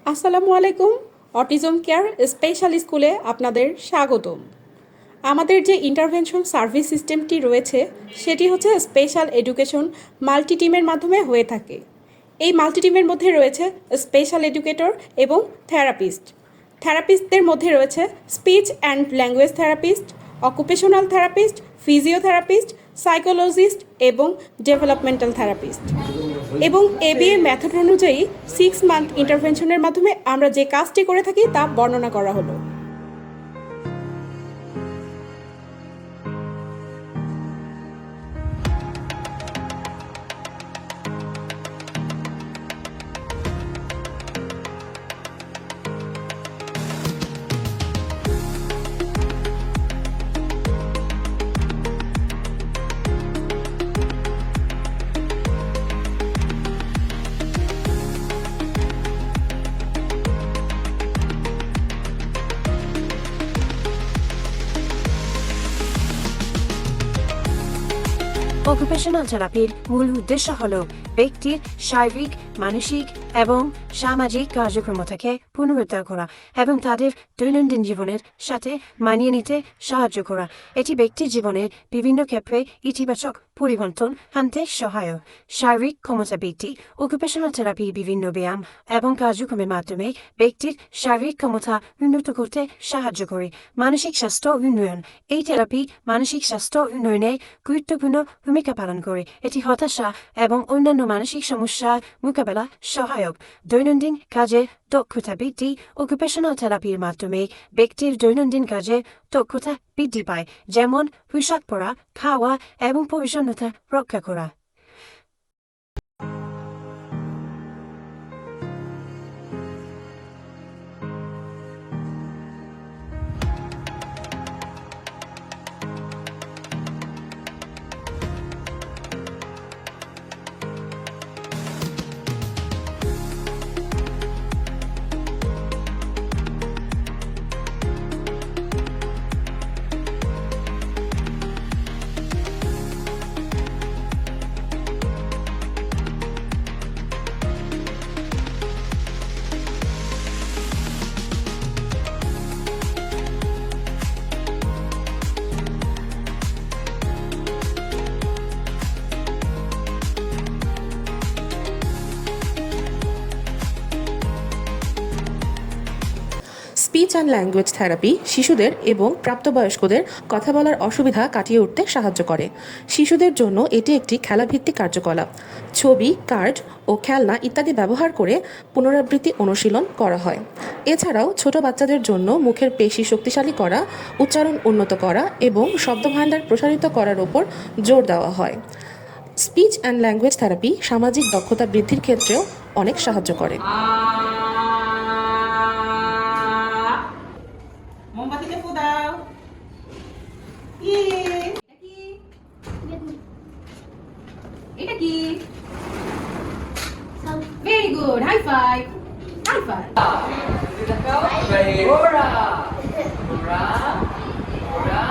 আসসালামু আলাইকুম। Autism care special স্কুলে আপনাদের স্বাগতম। আমাদের যে ইন্টারভেনশন সার্ভিস সিস্টেমটি রয়েছে সেটি হচ্ছে স্পেশাল এডুকেশন মাল্টি টিমের মাধ্যমে হয়ে থাকে। এই মাল্টি টিমের মধ্যে রয়েছে স্পেশাল এডুকেটর এবং থেরাপিস্ট। থেরাপিস্টদের মধ্যে রয়েছে speech and language therapist, occupational therapist, physiotherapist, psychologist এবং ডেভেলপমেন্টাল থেরাপিস্ট। এবং এবিএ মেথড অনুযায়ী 6 মান্থ ইন্টারভেনশনের মাধ্যমে আমরা যে কাজটি করে থাকি তা বর্ণনা করা হলো। অকুপেশনাল থেরাপির মূল উদ্দেশ্য হল ব্যক্তির শারীরিক, মানসিক এবং সামাজিক কার্যক্ষমতাকে পুনরুদ্ধার করা এবং তাদের দৈনন্দিন জীবনের সাথে মানিয়ে নিতে সাহায্য করা। এটি ব্যক্তির জীবনের বিভিন্ন ক্ষেত্রে ইতিবাচক পরিবর্তন আনতে সহায়ক। শারীরিক ক্ষমতা বৃদ্ধি। অকুপেশনাল থেরাপি বিভিন্ন ব্যায়াম এবং কার্যক্রমের মাধ্যমে ব্যক্তির শারীরিক ক্ষমতা উন্নত করতে সাহায্য করে। মানসিক স্বাস্থ্য উন্নয়ন। এই থেরাপি মানসিক স্বাস্থ্য উন্নয়নে গুরুত্বপূর্ণ ভূমিকা পালন করে। এটি হতাশা এবং অন্যান্য মানসিক সমস্যার মোকাবেলা সহায়ক। দৈনন্দিন কাজে দক্ষতা বৃদ্ধি। অকুপেশনাল থেরাপির মাধ্যমে ব্যক্তির দৈনন্দিন কাজে দক্ষতা বৃদ্ধি পায়, যেমন পোশাক পরা, খাওয়া এবং পরিচ্ছন্নতা রক্ষা করা। স্পিচ অ্যান্ড ল্যাঙ্গুয়েজ থেরাপি শিশুদের এবং প্রাপ্তবয়স্কদের কথা বলার অসুবিধা কাটিয়ে উঠতে সাহায্য করে। শিশুদের জন্য এটি একটি খেলাভিত্তিক কার্যকলাপ। ছবি, কার্ড ও খেলনা ইত্যাদি ব্যবহার করে পুনরাবৃত্তি অনুশীলন করা হয়। এছাড়াও ছোট বাচ্চাদের জন্য মুখের পেশি শক্তিশালী করা, উচ্চারণ উন্নত করা এবং শব্দভাণ্ডার প্রসারিত করার উপর জোর দেওয়া হয়। স্পিচ অ্যান্ড ল্যাঙ্গুয়েজ থেরাপি সামাজিক দক্ষতা বৃদ্ধির ক্ষেত্রেও অনেক সাহায্য করে। মোমবাতিতে ফু দাও। এটা কি? Very good, high five. High five. Gora, Gora, Gora,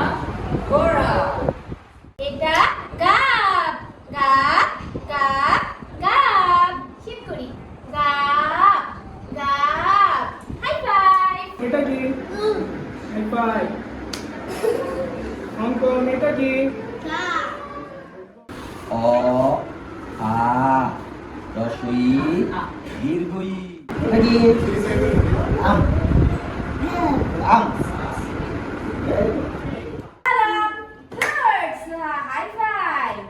Gora. এটা গাব গাব গাব গাব শিব করি গাব গাব হাই ফাইভ এটা কি? High five. অঙ্কন এটা কি? গাব অ আ রসই দীর্ঘই। এটা কি? আম আম। সালাম good Suha high five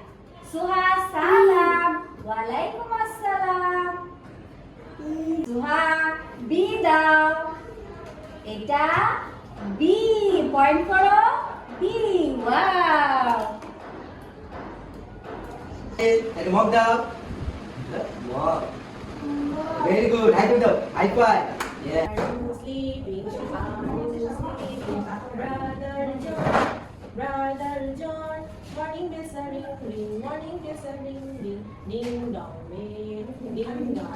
Suha সালাম ওয়ালাইকুম আসসালাম সুহা বি দাও এটা বি পয়েন্ট করো বি ওয়াও একটা মগ দাও। Mug. Very good. High five দাও। High five. Brother John, morning bells are ring, morning bells are ring, ding dong, ding dong.